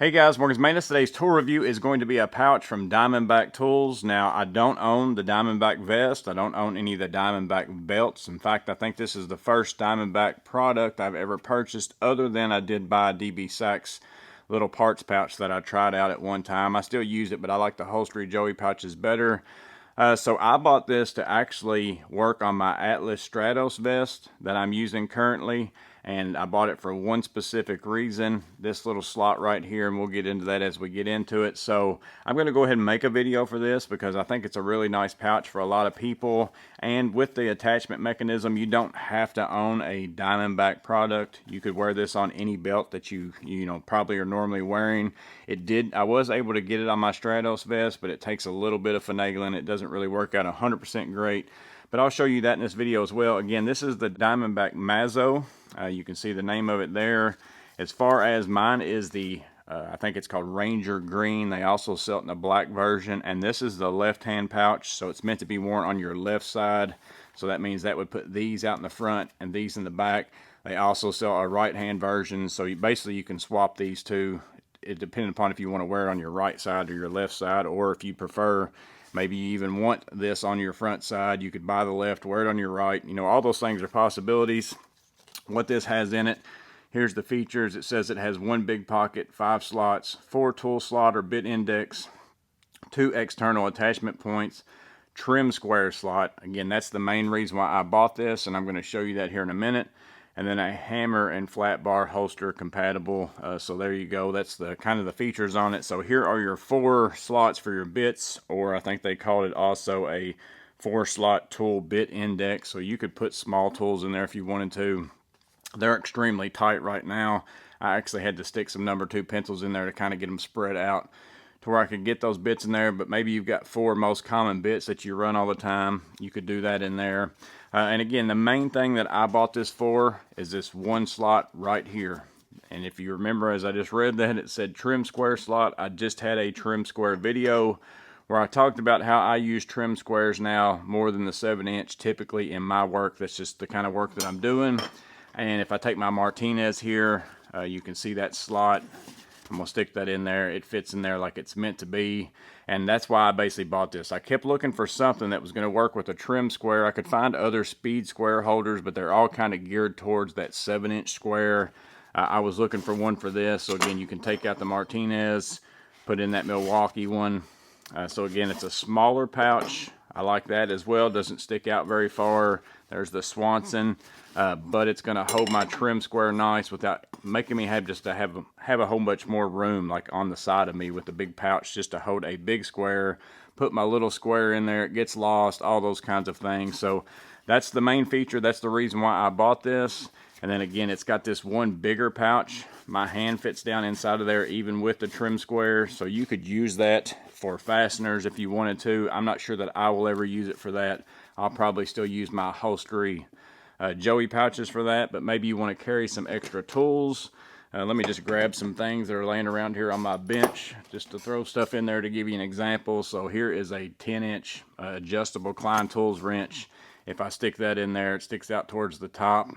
Hey guys, Morgan's Maintenance. Today's tool review is going to be a pouch from Diamondback Tools. Now, I don't own the Diamondback vest. I don't own any of the Diamondback belts. In fact, I think this is the first Diamondback product I've ever purchased, other than I did buy a DB Sachs little parts pouch that I tried out at one time. I still use it, but I like the holstery Joey pouches better. So I bought this to actually work on my Atlas Stratos vest that I'm using currently, and I bought it for one specific reason, this little slot right here, and we'll get into that as we get into it. So I'm going to go ahead and make a video for this because I think it's a really nice pouch for a lot of people, and with the attachment mechanism, you don't have to own a Diamondback product. You could wear this on any belt that you probably are normally wearing. I was able to get it on my Stratos vest, but it takes a little bit of finagling. It doesn't really work out 100% great, but I'll show you that in this video as well. Again, this is the Diamondback Mazo. You can see the name of it there. As far as mine is the I think it's called Ranger Green. They also sell it in a black version, and this is the left-hand pouch, so it's meant to be worn on your left side. So that means that would put these out in the front and these in the back. They also sell a right-hand version, so you can swap these two. It depends upon if you want to wear it on your right side or your left side, or if you prefer, maybe you even want this on your front side, you could buy the left, wear it on your right. All those things are possibilities. What this has in it, here's the features. It says it has one big pocket, 5 slots, 4 tool slot or bit index, 2 external attachment points, trim square slot. Again, that's the main reason why I bought this, and I'm going to show you that here in a minute. And then a hammer and flat bar holster compatible. So there you go. That's the kind of the features on it. So here are your 4 slots for your bits, or I think they called it also a 4-slot tool bit index. So you could put small tools in there if you wanted to. They're extremely tight right now. I actually had to stick some number 2 pencils in there to kind of get them spread out to where I could get those bits in there. But maybe you've got 4 most common bits that you run all the time. You could do that in there. And again, the main thing that I bought this for is this one slot right here. And if you remember, as I just read that, it said trim square slot. I just had a trim square video where I talked about how I use trim squares now more than the 7-inch typically in my work. That's just the kind of work that I'm doing. And if I take my Martinez here, you can see that slot. I'm going to stick that in there. It fits in there like it's meant to be. And that's why I basically bought this. I kept looking for something that was going to work with a trim square. I could find other speed square holders, but they're all kind of geared towards that 7-inch square. I was looking for one for this. So again, you can take out the Martinez, put in that Milwaukee one. So again, it's a smaller pouch. I like that as well. Doesn't stick out very far. There's the Swanson, but it's going to hold my trim square nice without making me have a whole bunch more room like on the side of me with the big pouch just to hold a big square. Put my little square in there, it gets lost, all those kinds of things. So that's the main feature. That's the reason why I bought this. And then again, it's got this one bigger pouch. My hand fits down inside of there even with the trim square. So you could use that for fasteners if you wanted to. I'm not sure that I will ever use it for that. I'll probably still use my holstery Joey pouches for that, but maybe you want to carry some extra tools. Let me just grab some things that are laying around here on my bench just to throw stuff in there to give you an example. So here is a 10-inch adjustable Klein Tools wrench. If I stick that in there, it sticks out towards the top.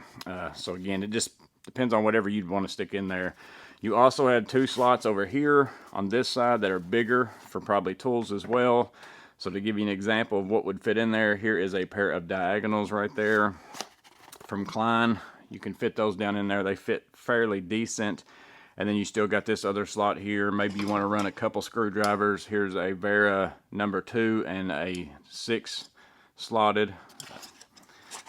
So again, it just depends on whatever you'd want to stick in there. You also had 2 slots over here on this side that are bigger for probably tools as well. So to give you an example of what would fit in there, here is a pair of diagonals right there from Klein. You can fit those down in there. They fit fairly decent. And then you still got this other slot here. Maybe you want to run a couple screwdrivers. Here's a Vera number 2 and a 6 slotted.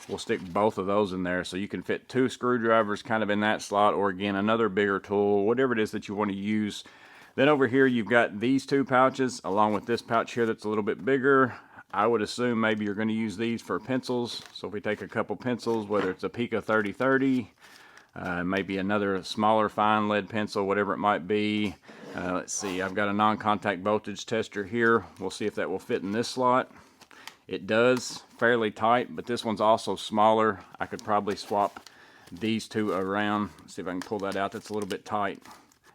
We'll stick both of those in there, so you can fit 2 screwdrivers kind of in that slot, or again, another bigger tool, whatever it is that you want to use. Then over here, you've got these 2 pouches, along with this pouch here that's a little bit bigger. I would assume maybe you're going to use these for pencils. So if we take a couple pencils, whether it's a Pica 3030, maybe another smaller fine lead pencil, whatever it might be. Let's see, I've got a non-contact voltage tester here. We'll see if that will fit in this slot. It does, fairly tight, but this one's also smaller. I could probably swap these 2 around. Let's see if I can pull that out. That's a little bit tight.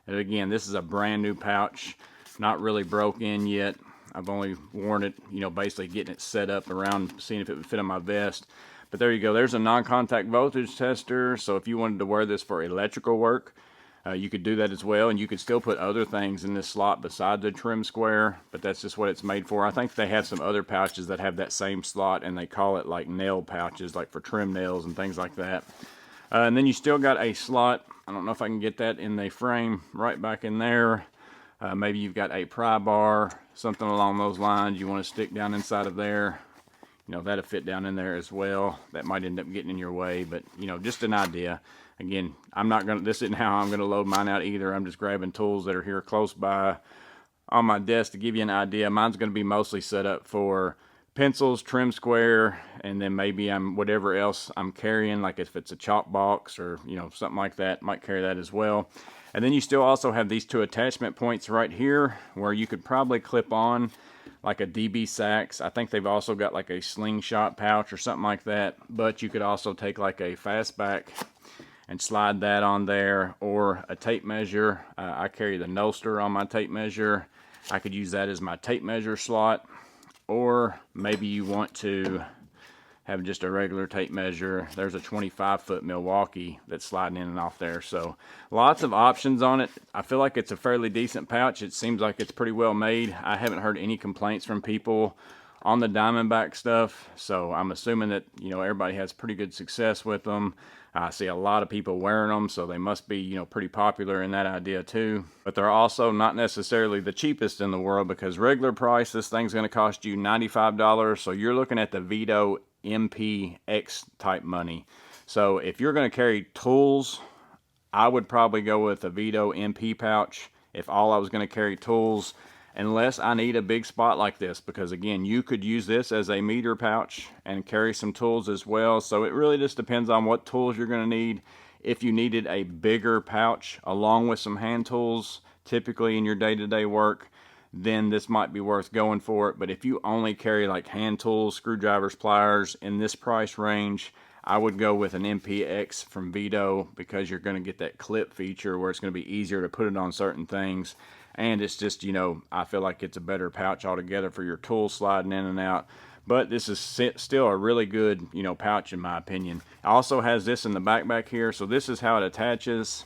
And again, this is a brand new pouch, not really broke in yet. I've only worn it, basically getting it set up around, seeing if it would fit on my vest. But there you go. There's a non-contact voltage tester. So if you wanted to wear this for electrical work, You could do that as well, and you could still put other things in this slot besides the trim square, but that's just what it's made for. I think they have some other pouches that have that same slot, and they call it like nail pouches, like for trim nails and things like that. And then you still got a slot. I don't know if I can get that in the frame right back in there. Maybe you've got a pry bar, something along those lines you want to stick down inside of there. You know, that'll fit down in there as well. That might end up getting in your way, but you know, just an idea. Again, this isn't how I'm gonna load mine out either. I'm just grabbing tools that are here close by on my desk to give you an idea. Mine's gonna be mostly set up for pencils, trim square, and then maybe whatever else I'm carrying, like if it's a chalk box or you know, something like that, might carry that as well. And then you still also have these two attachment points right here where you could probably clip on like a DB Sachs. I think they've also got like a slingshot pouch or something like that, but you could also take like a fastback and slide that on there, or a tape measure. I carry the Noster on my tape measure. I could use that as my tape measure slot, or maybe you want to have just a regular tape measure. There's a 25-foot Milwaukee that's sliding in and off there. So lots of options on it. I feel like it's a fairly decent pouch. It seems like it's pretty well made. I haven't heard any complaints from people on the Diamondback stuff, so I'm assuming that, you know, everybody has pretty good success with them. I see a lot of people wearing them, so they must be, you know, pretty popular in that idea too. But they're also not necessarily the cheapest in the world, because regular price, this thing's going to cost you $95. So you're looking at the Vito MPX type money. So if you're going to carry tools, I would probably go with a Vito MP pouch if all I was going to carry tools, unless I need a big spot like this, because again, you could use this as a meter pouch and carry some tools as well. So it really just depends on what tools you're going to need. If you needed a bigger pouch along with some hand tools, typically in your day-to-day work, then this might be worth going for it. But if you only carry like hand tools, screwdrivers, pliers in this price range, I would go with an MPX from Vito, because you're going to get that clip feature where it's going to be easier to put it on certain things. And it's just, you know, I feel like it's a better pouch altogether for your tools sliding in and out. But this is still a really good, you know, pouch in my opinion. It also has this in the back here. So this is how it attaches.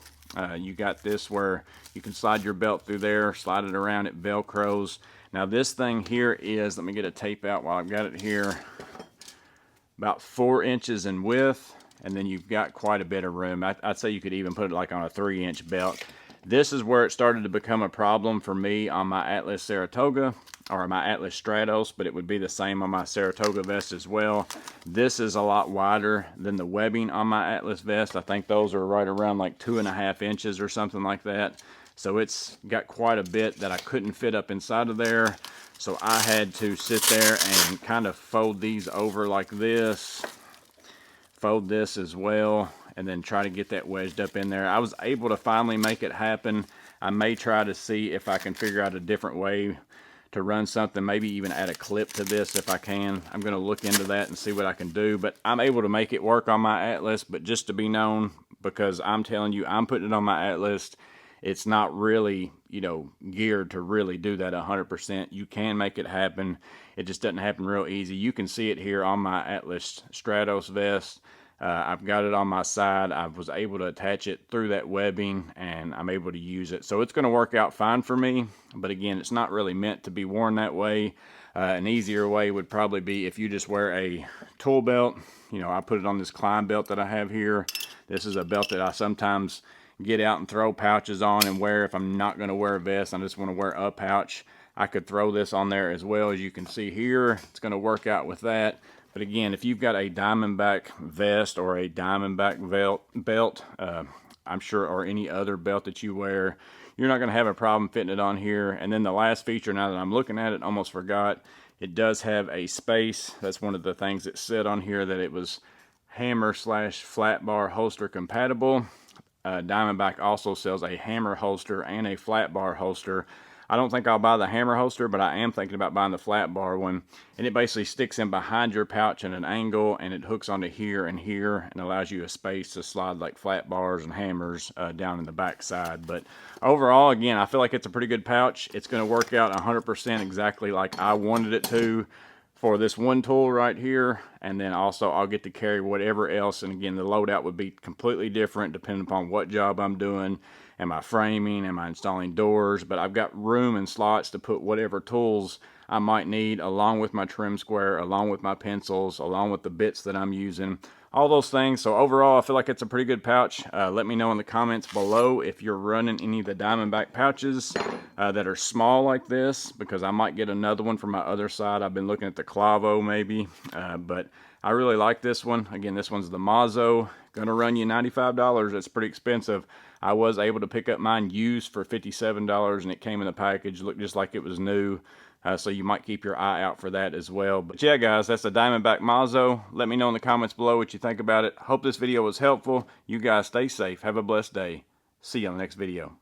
You got this where you can slide your belt through there, slide it around, it velcros. Now this thing here is, let me get a tape out while I've got it here, about 4 inches in width, and then you've got quite a bit of room. I'd say you could even put it like on a 3-inch belt. This is where it started to become a problem for me on my Atlas Saratoga, or my Atlas Stratos, but it would be the same on my Saratoga vest as well. This is a lot wider than the webbing on my Atlas vest. I think those are right around like 2.5 inches or something like that. So it's got quite a bit that I couldn't fit up inside of there. So I had to sit there and kind of fold these over like this, fold this as well, and then try to get that wedged up in there. I was able to finally make it happen. I may try to see if I can figure out a different way to run something, maybe even add a clip to this if I can. I'm going to look into that and see what I can do, but I'm able to make it work on my Atlas. But just to be known, because I'm telling you, I'm putting it on my Atlas, it's not really, you know, geared to really do that 100%. You can make it happen. It just doesn't happen real easy. You can see it here on my Atlas Stratos vest. I've got it on my side. I was able to attach it through that webbing, and I'm able to use it. So it's going to work out fine for me. But again, it's not really meant to be worn that way. An easier way would probably be if you just wear a tool belt. You know, I put it on this climb belt that I have here. This is a belt that I sometimes get out and throw pouches on and wear if I'm not going to wear a vest. I just want to wear a pouch. I could throw this on there as well. As you can see here, it's going to work out with that. But again, if you've got a Diamondback vest or a Diamondback belt, I'm sure, or any other belt that you wear, you're not going to have a problem fitting it on here. And then the last feature, now that I'm looking at it, almost forgot, it does have a space. That's one of the things that said on here, that it was hammer/flat bar holster compatible. Diamondback also sells a hammer holster and a flat bar holster. I don't think I'll buy the hammer holster, but I am thinking about buying the flat bar one. And it basically sticks in behind your pouch at an angle, and it hooks onto here and here, and allows you a space to slide like flat bars and hammers down in the back side. But overall, again, I feel like it's a pretty good pouch. It's going to work out 100% exactly like I wanted it to, for this one tool right here, and then also I'll get to carry whatever else. And again, the loadout would be completely different depending upon what job I'm doing. Am I framing? Am I installing doors? But I've got room and slots to put whatever tools I might need, along with my trim square, along with my pencils, along with the bits that I'm using, all those things. So overall, I feel like it's a pretty good pouch. Let me know in the comments below if you're running any of the Diamondback pouches that are small like this, because I might get another one from my other side. I've been looking at the Clavo maybe, but I really like this one. Again, this one's the Mazo. Gonna run you $95. That's pretty expensive. I was able to pick up mine used for $57, and it came in the package. Looked just like it was new. So you might keep your eye out for that as well. But yeah, guys, that's the Diamondback Mazo. Let me know in the comments below what you think about it. Hope this video was helpful. You guys stay safe. Have a blessed day. See you on the next video.